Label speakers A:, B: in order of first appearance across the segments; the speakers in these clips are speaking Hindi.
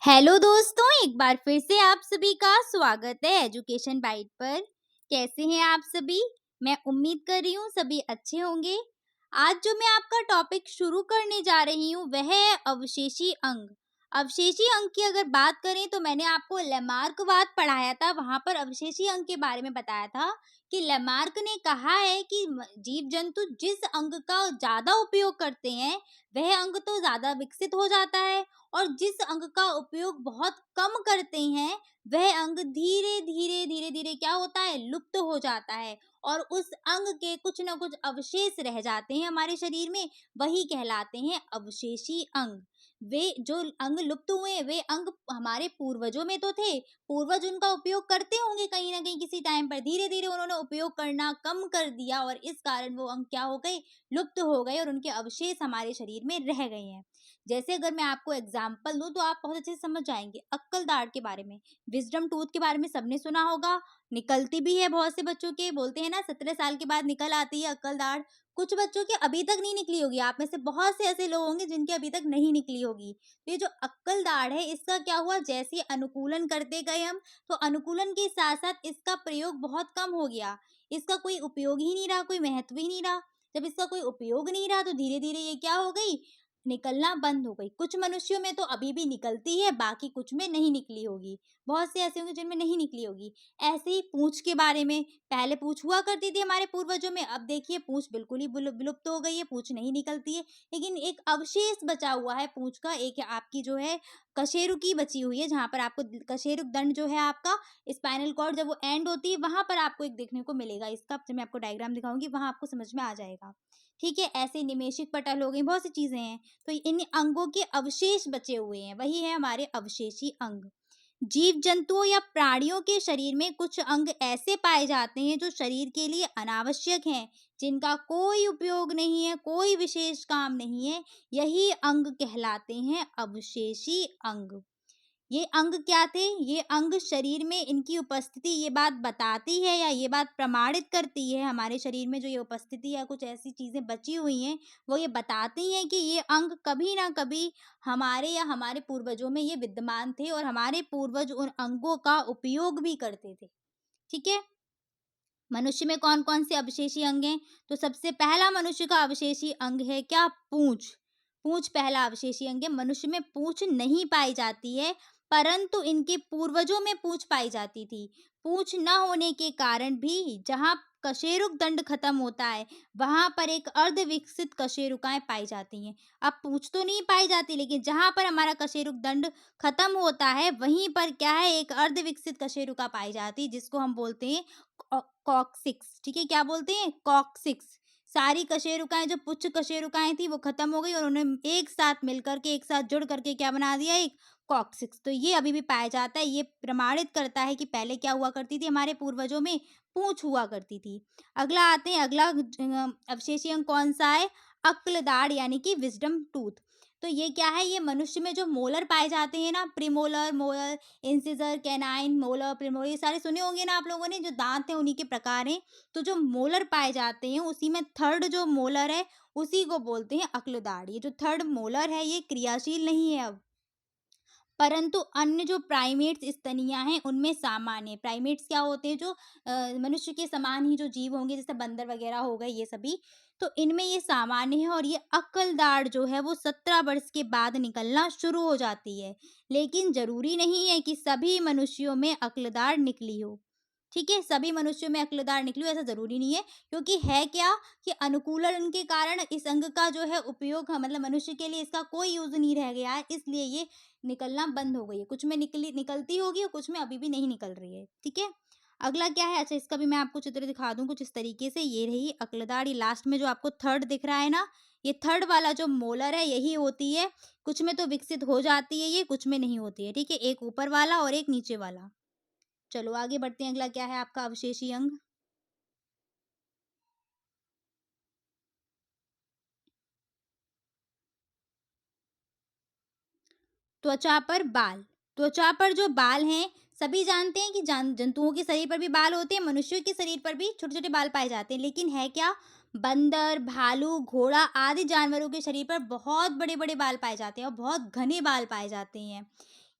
A: हेलो दोस्तों, एक बार फिर से आप सभी का स्वागत है एजुकेशन बाइट पर। कैसे हैं आप सभी? मैं उम्मीद कर रही हूँ सभी अच्छे होंगे। आज जो मैं आपका टॉपिक शुरू करने जा रही हूँ वह है अवशेषी अंग। अवशेषी अंग की अगर बात करें तो मैंने आपको लेमार्कवाद पढ़ाया था, वहां पर अवशेषी अंग के बारे में बताया था कि लेमार्क ने कहा है कि जीव जंतु जिस अंग का ज्यादा उपयोग करते हैं वह अंग तो ज्यादा विकसित हो जाता है, और जिस अंग का उपयोग बहुत कम करते हैं वह अंग धीरे धीरे धीरे धीरे क्या होता है, लुप्त हो जाता है। और उस अंग के कुछ ना कुछ अवशेष रह जाते हैं हमारे शरीर में, वही कहलाते हैं अवशेषी अंग। वे जो अंग लुप्त हुए वे अंग हमारे पूर्वजों में तो थे, पूर्वज उनका उपयोग करते होंगे कहीं ना कहीं किसी टाइम पर, धीरे धीरे उन्होंने उपयोग करना कम कर दिया और इस कारण वो अंग क्या हो गए, लुप्त हो गए, और उनके अवशेष हमारे शरीर में रह गए हैं। जैसे अगर मैं आपको एग्जाम्पल दूं तो आप बहुत अच्छे से समझ जाएंगे। अक्कल दाढ़ के बारे में, विजडम टूथ के बारे में सबने सुना होगा, निकलती भी है बहुत से बच्चों के, बोलते हैं ना 17 साल के बाद निकल आती है अक्कल दाढ़। कुछ बच्चों के अभी तक नहीं निकली होगी, आप में से बहुत से ऐसे लोग होंगे जिनके अभी तक नहीं निकली होगी। तो ये जो अक्कल दाढ़ है इसका क्या हुआ, जैसे अनुकूलन करते गए हम, तो अनुकूलन के साथ साथ इसका प्रयोग बहुत कम हो गया। इसका कोई उपयोग ही नहीं रहा, कोई महत्व ही नहीं रहा। जब इसका कोई उपयोग नहीं रहा तो धीरे धीरे ये क्या हो गई, निकलना बंद हो गई। कुछ मनुष्यों में तो अभी भी निकलती है, बाकी कुछ में नहीं निकली होगी। बहुत से ऐसे होंगे जिनमें नहीं निकली होगी। ऐसे ही पूंछ के बारे में, पहले पूंछ हुआ करती थी हमारे पूर्वजों में, अब देखिए पूंछ बिल्कुल ही विलुप्त हो गई है, पूंछ नहीं निकलती है। लेकिन एक अवशेष बचा हुआ है पूंछ का, एक आपकी जो है कशेरुकी बची हुई है, जहां पर आपको कशेरुक दंड जो है आपका, स्पाइनल कॉर्ड जब वो एंड होती है वहां पर आपको एक देखने को मिलेगा। इसका जब मैं आपको डायग्राम दिखाऊंगी वहां आपको समझ में आ जाएगा। ठीक है, ऐसे निमेशिक पटल हो गई, बहुत सी चीजें हैं। तो इन अंगों के अवशेष बचे हुए हैं, वही है हमारे अवशेषी अंग। जीव जंतुओं या प्राणियों के शरीर में कुछ अंग ऐसे पाए जाते हैं जो शरीर के लिए अनावश्यक हैं, जिनका कोई उपयोग नहीं है, कोई विशेष काम नहीं है। यही अंग कहलाते हैं अवशेषी अंग। ये अंग क्या थे? ये अंग शरीर में इनकी उपस्थिति ये बात बताती है या ये बात प्रमाणित करती है, हमारे शरीर में जो ये उपस्थिति या कुछ ऐसी चीजें बची हुई हैं वो ये बताती हैं कि ये अंग कभी ना कभी हमारे या हमारे पूर्वजों में ये विद्यमान थे और हमारे पूर्वज उन अंगों का उपयोग भी करते थे। ठीक है, मनुष्य में कौन कौन से अवशेषी अंग हैं? तो सबसे पहला मनुष्य का अवशेषी अंग है क्या, पूंछ। पूंछ पहला अवशेषी अंग है। मनुष्य में पूंछ नहीं पाई जाती है, परंतु इनके पूर्वजों में पूंछ पाई जाती थी। पूंछ न होने के कारण भी जहाँ कशेरुक दंड खत्म होता है वहां पर एक अर्ध विकसित कशेरुकाएं पाई जाती हैं। अब पूंछ तो नहीं पाई जाती, लेकिन जहां पर हमारा कशेरुक दंड खत्म होता है वहीं पर क्या है, एक अर्ध विकसित कशेरुका पाई जाती है, जिसको हम बोलते हैं कॉक्सिक्स। ठीक है, क्या बोलते हैं, कॉक्सिक्स। सारी कशेरुकाएं, जो पुच्छ कशेरुकाएं थी वो खत्म हो गई और उन्होंने एक साथ मिलकर के, एक साथ जुड़ करके क्या बना दिया, एक कॉक्सिक्स। तो ये अभी भी पाया जाता है, ये प्रमाणित करता है कि पहले क्या हुआ करती थी, हमारे पूर्वजों में पूंछ हुआ करती थी। अगला आते हैं, अगला अवशेषी अंग कौन सा है, अक्ल दाढ़ यानी कि विजडम टूथ। तो ये क्या है, ये मनुष्य में जो मोलर पाए जाते हैं ना, premolar, molar, incisor, canine, molar, premolar, ये सारे सुने होंगे ना आप लोगों ने, जो दांत हैं उन्हीं के प्रकार हैं। तो जो मोलर पाए जाते हैं उसी में थर्ड जो मोलर है उसी को बोलते हैं अक्लदाड़। ये जो थर्ड मोलर है ये क्रियाशील नहीं है अब, परंतु अन्य जो प्राइमेट्स स्तनियां हैं उनमें सामान्य। प्राइमेट्स क्या होते हैं, जो मनुष्य के समान ही जो जीव होंगे, जैसे बंदर वगैरह हो गए ये सभी, तो इनमें ये सामान्य है। और ये अक्ल दाढ़ जो है वो 17 वर्ष के बाद निकलना शुरू हो जाती है, लेकिन जरूरी नहीं है कि सभी मनुष्यों में अक्ल दाढ़ निकली हो। ठीक है, सभी मनुष्यों में अक्ल दाढ़ निकली हो ऐसा जरूरी नहीं है, क्योंकि है क्या कि अनुकूलन के कारण इस अंग का जो है उपयोग, मतलब मनुष्य के लिए इसका कोई यूज नहीं रह गया है, इसलिए ये निकलना बंद हो गई है। कुछ में निकलती होगी और कुछ में अभी भी नहीं निकल रही है। ठीक है, अगला क्या है, अच्छा इसका भी मैं आपको चित्र दिखा दूं कुछ इस तरीके से। ये रही अक्लदाड़, ये लास्ट में जो आपको थर्ड दिख रहा है ना, ये थर्ड वाला जो मोलर है यही होती है। कुछ में तो विकसित हो जाती है ये, कुछ में नहीं होती है। ठीक है, एक ऊपर वाला और एक नीचे वाला। चलो आगे बढ़ते हैं, अगला क्या है आपका अवशेषी अंग। त्वचा पर बाल। त्वचा पर जो बाल हैं, सभी जानते हैं कि जंतुओं के शरीर पर भी बाल होते हैं, मनुष्यों के शरीर पर भी छोटे छोटे बाल पाए जाते हैं, लेकिन है क्या, बंदर, भालू, घोड़ा आदि जानवरों के शरीर पर बहुत बड़े बड़े बाल पाए जाते हैं और बहुत घने बाल पाए जाते हैं।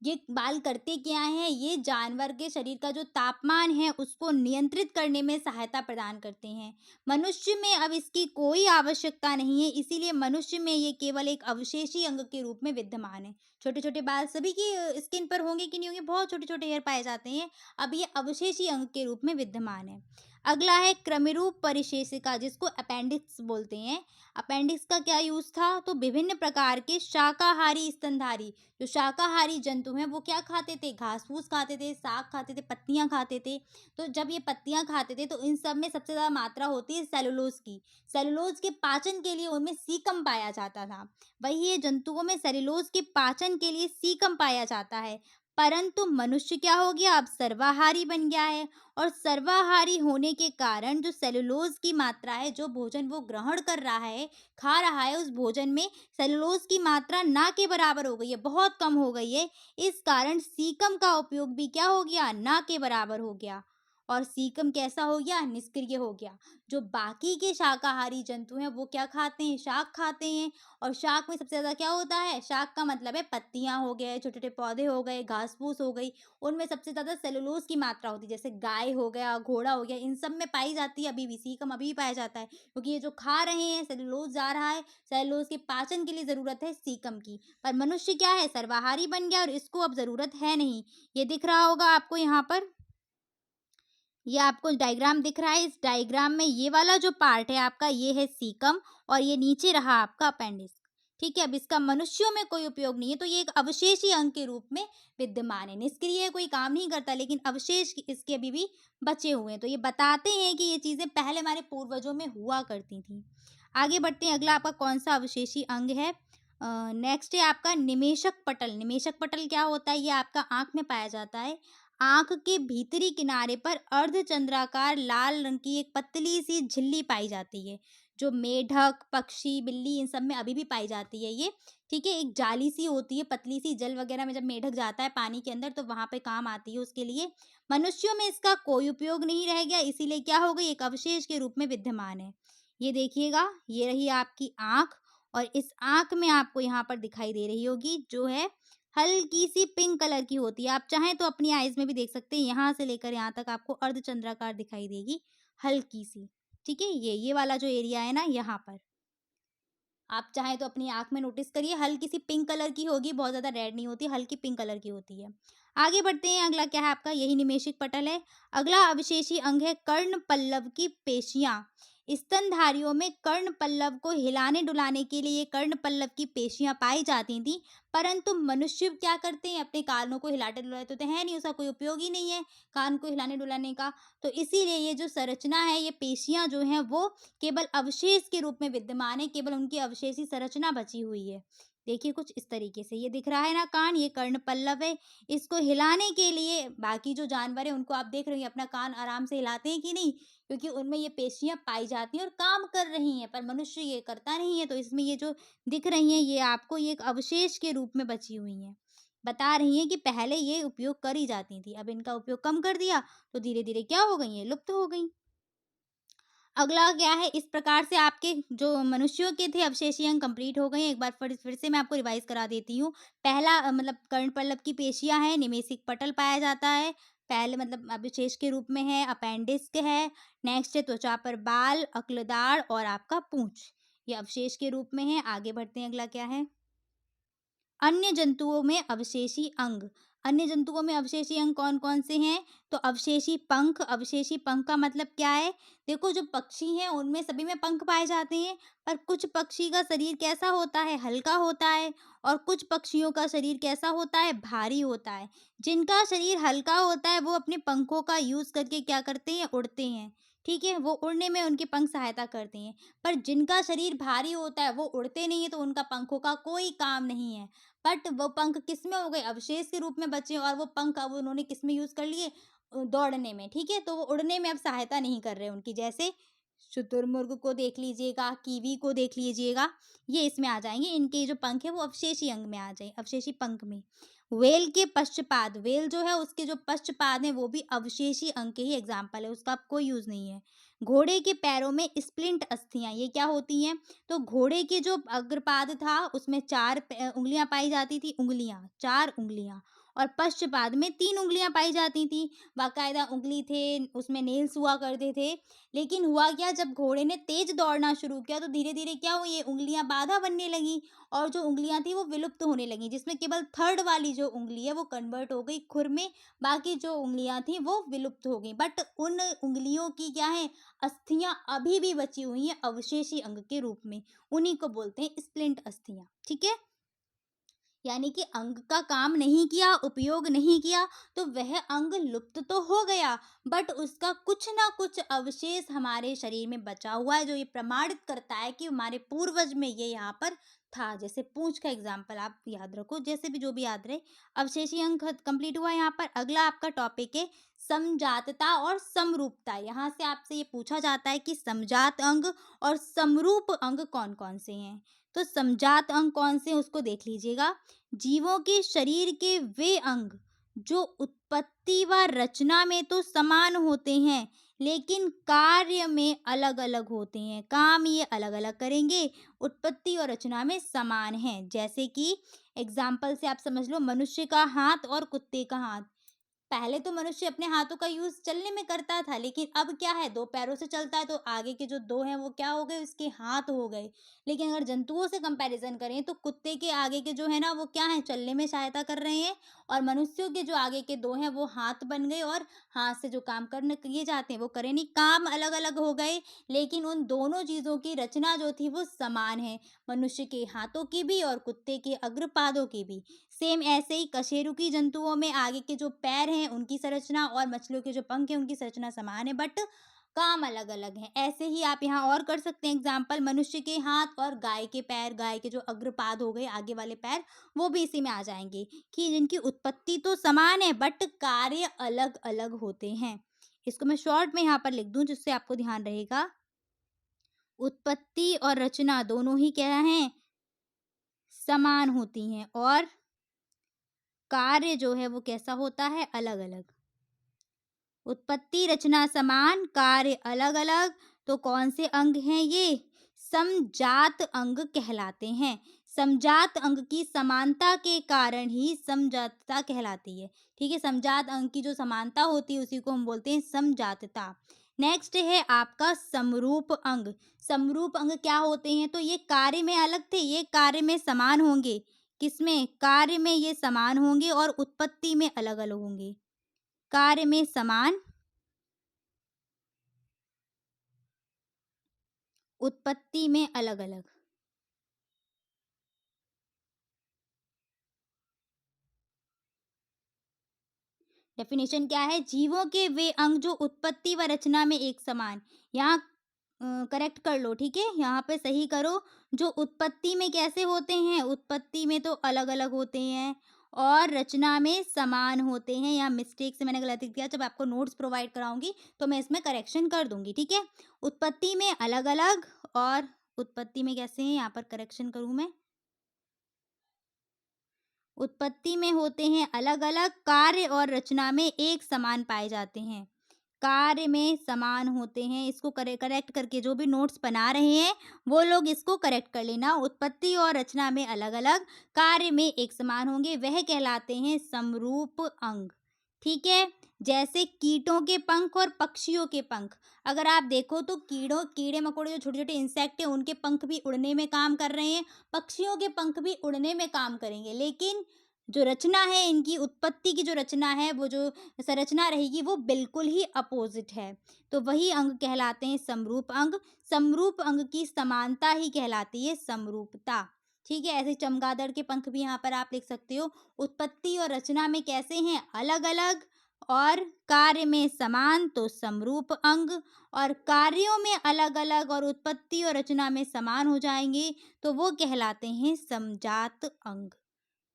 A: ये बाल करते क्या हैं, ये जानवर के शरीर का जो तापमान है उसको नियंत्रित करने में सहायता प्रदान करते हैं। मनुष्य में अब इसकी कोई आवश्यकता नहीं है, इसीलिए मनुष्य में ये केवल एक अवशेषी अंग के रूप में विद्यमान है। छोटे-छोटे बाल सभी की स्किन पर होंगे कि नहीं होंगे, बहुत छोटे-छोटे हेयर पाए जाते हैं। अब ये अवशेषी अंग के रूप में विद्यमान है। अगला है क्रमिरूप परिशेषिका, जिसको अपेंडिक्स बोलते हैं। अपेंडिक्स का क्या यूज़ था? तो विभिन्न प्रकार के शाकाहारी स्तनधारी, जो शाकाहारी जंतु हैं वो क्या खाते थे? घास-फूस खाते थे, साग खाते थे, पत्तियाँ खाते थे। तो जब ये पत्तियाँ खाते थे तो इन सब में सबसे ज़्यादा मात्रा होती है सेलुलोज़ की। सेलुलोज़ के पाचन के लिए उनमें सीकम पाया जाता था। वही ये जंतुओं में सेलुलोज़ के पाचन के लिए सीकम पाया जाता है। परंतु मनुष्य क्या हो गया? अब सर्वाहारी बन गया है, और सर्वाहारी होने के कारण जो सेलुलोज़ की मात्रा है, जो भोजन वो ग्रहण कर रहा है, खा रहा है, उस भोजन में सेलुलोज़ की मात्रा ना के बराबर हो गई है, बहुत कम हो गई है। इस कारण सीकम का उपयोग भी क्या हो गया? ना के बराबर हो गया। और सीकम कैसा हो गया? निष्क्रिय हो गया। जो बाकी के शाकाहारी जंतु हैं वो क्या खाते हैं? शाक खाते हैं। और शाक में सबसे ज़्यादा क्या होता है? शाक का मतलब है पत्तियाँ हो गए, छोटे-छोटे पौधे हो गए, घास-फूस हो गई, उनमें सबसे ज़्यादा सेलुलोज़ की मात्रा होती है। जैसे गाय हो गया, घोड़ा हो गया, इन सब में पाई जाती है अभी भी, सीकम अभी भी पाया जाता है। क्योंकि ये जो खा रहे हैं, सेलुलोज़ जा रहा है, सेलुलोज़ के पाचन के लिए ज़रूरत है सीकम की। पर मनुष्य क्या है? सर्वाहारी बन गया और इसको अब ज़रूरत है नहीं। ये दिख रहा होगा आपको यहाँ पर, ये आपको डायग्राम दिख रहा है। इस डायग्राम में ये वाला जो पार्ट है आपका, ये है सीकम, और ये नीचे रहा आपका अपेंडिक्स। ठीक है, अब इसका मनुष्यों में कोई उपयोग नहीं है, तो ये एक अवशेषी अंग के रूप में विद्यमान है। निष्क्रिय है, कोई काम नहीं करता, लेकिन अवशेष इसके अभी भी बचे हुए हैं। तो ये बताते हैं कि ये चीजें पहले हमारे पूर्वजों में हुआ करती थी। आगे बढ़ते हैं, अगला आपका कौन सा अवशेषी अंग है? नेक्स्ट है आपका निमेशक पटल। निमेशक पटल क्या होता है? ये आपका आंख में पाया जाता है। आंख के भीतरी किनारे पर अर्धचंद्राकार लाल रंग की एक पतली सी झिल्ली पाई जाती है, जो मेढक, पक्षी, बिल्ली, इन सब में अभी भी पाई जाती है ये। ठीक है, एक जाली सी होती है, पतली सी, जल वगैरह में जब मेढक जाता है पानी के अंदर तो वहां पे काम आती है उसके लिए। मनुष्यों में इसका कोई उपयोग नहीं रह गया, इसीलिए क्या हो गई? एक अवशेष के रूप में विद्यमान है। ये देखिएगा, ये रही आपकी आंख, और इस आंख में आपको यहाँ पर दिखाई दे रही होगी, जो है हल्की सी पिंक कलर की होती है। आप चाहें तो अपनी आईज में भी देख सकते हैं, यहाँ से लेकर यहाँ तक आपको अर्धचंद्राकार दिखाई देगी, हल्की सी। ठीक है, ये वाला जो एरिया है ना, यहाँ पर आप चाहें तो अपनी आँख में नोटिस करिए, हल्की सी पिंक कलर की होगी, बहुत ज़्यादा रेड नहीं होती, हल्की पिंक कलर की होती है। आगे बढ़ते हैं, अगला क्या है आपका? यही निमेशिक पटल है। अगला अविशेषी अंग है कर्ण पल्लव की पेशियाँ। स्तनधारियों में कर्ण पल्लव को हिलाने-डुलाने के लिए कर्ण पल्लव की पेशियाँ पाई जाती थीं, परंतु मनुष्य क्या करते हैं? अपने कानों को हिलाते-डुलाते तो है नहीं, उसका कोई उपयोग ही नहीं है, कान को हिलाने-डुलाने का। तो इसीलिए ये जो संरचना है, ये पेशियाँ जो हैं वो केवल अवशेष के रूप में विद्यमान है, केवल उनकी अवशेषी संरचना बची हुई है। देखिए कुछ इस तरीके से, ये दिख रहा है ना कान, ये कर्णपल्लव है। इसको हिलाने के लिए बाकी जो जानवर हैं उनको आप देख रहे हैं अपना कान आराम से हिलाते हैं कि नहीं? क्योंकि उनमें ये पेशियाँ पाई जाती हैं और काम कर रही हैं, पर मनुष्य ये करता नहीं है। तो इसमें ये जो दिख रही हैं, ये आपको ये एक अवशेष के रूप में बची हुई हैं। बता रही हैं कि पहले ये उपयोग करी जाती थी, अब इनका उपयोग कम कर दिया, तो धीरे-धीरे क्या हो गई हैं? लुप्त हो गई। अगला क्या है? इस प्रकार से आपके जो मनुष्यों के थे अवशेषीय अंग कंप्लीट हो गए हैं। एक बार फिर से मैं आपको रिवाइज करा देती हूँ। पहला मतलब कर्णपल्लव की पेशियाँ हैं, निमेसिक पटल पाया जाता है। पहले मतलब अवशेष के रूप में है, अपेंडिक्स है। नेक्स्ट है त्वचा पर बाल, अक्लदाड़ और आपका पूँछ। ये अवशेष के रूप में है। आगे बढ़ते हैं, अगला क्या है? अन्य जंतुओं में अवशेषी अंग। अन्य जंतुओं में अवशेषी अंग कौन-कौन से हैं? तो अवशेषी पंख। अवशेषी पंख का मतलब क्या है? देखो जो पक्षी हैं उनमें सभी में पंख पाए जाते हैं, पर कुछ पक्षी का शरीर कैसा होता है? हल्का होता है, और कुछ पक्षियों का शरीर कैसा होता है? भारी होता है। जिनका शरीर हल्का होता है वो अपने पंखों का यूज़ करके क्या करते हैं? उड़ते हैं। ठीक है? वो उड़ने में उनके पंख सहायता करते हैं। पर जिनका शरीर भारी होता है वो उड़ते नहीं हैं, तो उनका पंखों का कोई काम नहीं है। बट वो पंख किसमें हो गए? अवशेष के रूप में बचे, और वो पंख अब उन्होंने किसमें यूज़ कर लिए? दौड़ने में, ठीक है? तो वो उड़ने में अब सहायता नहीं कर रहे उनकी। जैसे शुतुरमुर्ग को देख लीजिएगा, कीवी को देख लीजिएगा, ये इसमें आ जाएँगे। इनके जो पंख हैं वो अवशेषी अंग में आ जाए, अवशेषी पंख में। व्हेल के पश्चपाद, व्हेल जो है उसके जो पश्चपाद हैं वो भी अवशेषी अंग के ही एग्ज़ाम्पल है, उसका अब कोई यूज़ नहीं है। घोड़े के पैरों में स्प्लिंट अस्थियाँ, ये क्या होती हैं? तो घोड़े के जो अग्रपाद था उसमें 4 उँगलियाँ पाई जाती थी, उँगलियाँ, 4 उँगलियाँ, और पश्चपाद में 3 उँगलियाँ पाई जाती थी। बाकायदा उँगली थे, उसमें नेल्स हुआ करते थे। लेकिन हुआ क्या, जब घोड़े ने तेज़ दौड़ना शुरू किया तो धीरे-धीरे क्या हुई, ये उँगलियाँ बाधा बनने लगीं और जो उँगलियाँ थी वो विलुप्त होने लगीं, जिसमें केवल थर्ड वाली जो उँगली है वो कन्वर्ट हो गई खुर में, बाकी जो उँगलियाँ थी वो विलुप्त हो गईं। बट उन उँगलियों की क्या है, अस्थियाँ अभी भी बची हुई हैं अवशेषी अंग के रूप में। उन्हीं को बोलते हैं स्प्लिंट अस्थियाँ, ठीक है? यानी कि अंग का काम नहीं किया, उपयोग नहीं किया, तो वह अंग लुप्त तो हो गया, बट उसका कुछ ना कुछ अवशेष हमारे शरीर में बचा हुआ है, जो ये प्रमाणित करता है कि हमारे पूर्वज में ये यहाँ पर था। जैसे पूंछ का एग्जाम्पल आप याद रखो, जैसे भी जो भी याद रहे। अवशेषीय अंग कंप्लीट हुआ यहाँ पर। अगला आपका टॉपिक है समजातता और समरूपता। यहाँ से आपसे ये पूछा जाता है कि समजात अंग और समरूप अंग कौन कौन से हैं। तो समजात अंग कौन से हैं उसको देख लीजिएगा। जीवों के शरीर के वे अंग जो उत्पत्ति व रचना में तो समान होते हैं, लेकिन कार्य में अलग अलग होते हैं। काम ये अलग अलग करेंगे, उत्पत्ति और रचना में समान हैं। जैसे कि एग्जाम्पल से आप समझ लो, मनुष्य का हाथ और कुत्ते का हाथ। पहले तो मनुष्य अपने हाथों का यूज चलने में करता था, लेकिन अब क्या है, दो पैरों से चलता है, तो आगे के जो दो हैं वो क्या हो गए, उसके हाथ हो गए। लेकिन अगर जंतुओं से कंपैरिजन करें तो कुत्ते के आगे के जो है ना वो क्या है, चलने में सहायता कर रहे हैं, और मनुष्यों के जो आगे के दो हैं वो हाथ बन गए, और हाथ से जो काम करने किए जाते हैं वो करें नहीं, काम अलग अलग हो गए। लेकिन उन दोनों चीजों की रचना जो थी वो समान है, मनुष्य के हाथों की भी और कुत्ते के अग्रपादों की भी। सेम ऐसे ही कशेरुकी जंतुओं में आगे के जो पैर हैं उनकी संरचना और मछलियों के जो पंख हैं उनकी संरचना समान है, बट काम अलग अलग हैं। ऐसे ही आप यहाँ और कर सकते हैं एग्जाम्पल, मनुष्य के हाथ और गाय के पैर, गाय के जो अग्रपाद हो गए आगे वाले पैर, वो भी इसी में आ जाएंगे कि जिनकी उत्पत्ति तो समान है बट कार्य अलग अलग होते हैं। इसको मैं शॉर्ट में यहाँ पर लिख दूं जिससे आपको ध्यान रहेगा। उत्पत्ति और रचना दोनों ही क्या हैं, समान होती हैं, और कार्य जो है वो कैसा होता है, अलग अलग। उत्पत्ति रचना समान, कार्य अलग अलग। तो कौन से अंग हैं ये, समजात अंग कहलाते हैं। समजात अंग की समानता के कारण ही समजातता कहलाती है। ठीक है, समजात अंग की जो समानता होती है उसी को हम बोलते हैं समजातता। नेक्स्ट है आपका समरूप अंग। समरूप अंग क्या होते हैं, तो ये कार्य में अलग थे, ये कार्य में समान होंगे। किसमें, कार्य में ये समान होंगे और उत्पत्ति में अलग अलग होंगे। कार्य में समान, उत्पत्ति में अलग अलग। डेफिनेशन क्या है, जीवों के वे अंग जो उत्पत्ति व रचना में एक समान। यहाँ करेक्ट कर लो, ठीक है, यहाँ पे सही करो। जो उत्पत्ति में कैसे होते हैं, उत्पत्ति में तो अलग अलग होते हैं और रचना में समान होते हैं। यहाँ मिस्टेक से मैंने गलती किया, जब आपको नोट्स प्रोवाइड कराऊंगी तो मैं इसमें करेक्शन कर दूंगी, ठीक है। उत्पत्ति में अलग अलग, और उत्पत्ति में कैसे हैं, यहाँ पर करेक्शन करूँ मैं। उत्पत्ति में होते हैं अलग अलग, कार्य और रचना में एक समान पाए जाते हैं। कार्य में समान होते हैं, इसको करेक्ट करके जो भी नोट्स बना रहे हैं वो लोग इसको करेक्ट कर लेना। उत्पत्ति और रचना में अलग अलग, कार्य में एक समान होंगे, वह कहलाते हैं समरूप अंग। ठीक है, जैसे कीटों के पंख और पक्षियों के पंख। अगर आप देखो तो कीड़े मकोड़े जो छोटे छोटे इंसेक्ट हैं उनके पंख भी उड़ने में काम कर रहे हैं, पक्षियों के पंख भी उड़ने में काम करेंगे, लेकिन जो रचना है, इनकी उत्पत्ति की जो रचना है, वो जो संरचना रहेगी वो बिल्कुल ही अपोजिट है। तो वही अंग कहलाते हैं समरूप अंग। समरूप अंग की समानता ही कहलाती है समरूपता। ठीक है, ऐसे चमगादड़ के पंख भी यहाँ पर आप लिख सकते हो। उत्पत्ति और रचना में कैसे हैं, अलग अलग, और कार्य में समान तो समरूप अंग, और कार्यों में अलग अलग और उत्पत्ति और रचना में समान हो जाएंगे तो वो कहलाते हैं समजात अंग।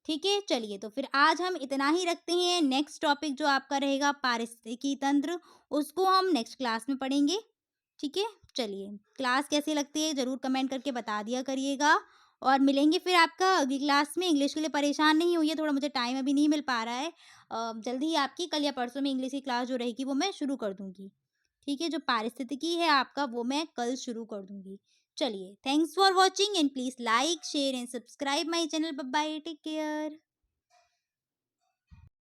A: ठीक है, चलिए तो फिर आज हम इतना ही रखते हैं। नेक्स्ट टॉपिक जो आपका रहेगा पारिस्थितिकी तंत्र, उसको हम नेक्स्ट क्लास में पढ़ेंगे। ठीक है, चलिए, क्लास कैसी लगती है ज़रूर कमेंट करके बता दिया करिएगा, और मिलेंगे फिर आपका अगली क्लास में। इंग्लिश के लिए परेशान नहीं होइए, थोड़ा मुझे टाइम अभी नहीं मिल पा रहा है। जल्दी ही आपकी कल या परसों में इंग्लिश की क्लास जो रहेगी वो मैं शुरू कर दूंगी। ठीक है, जो पारिस्थितिकी है आपका वो मैं कल शुरू कर दूंगी। चलिए, thanks for watching and please like share and subscribe my channel. Bye bye, take care.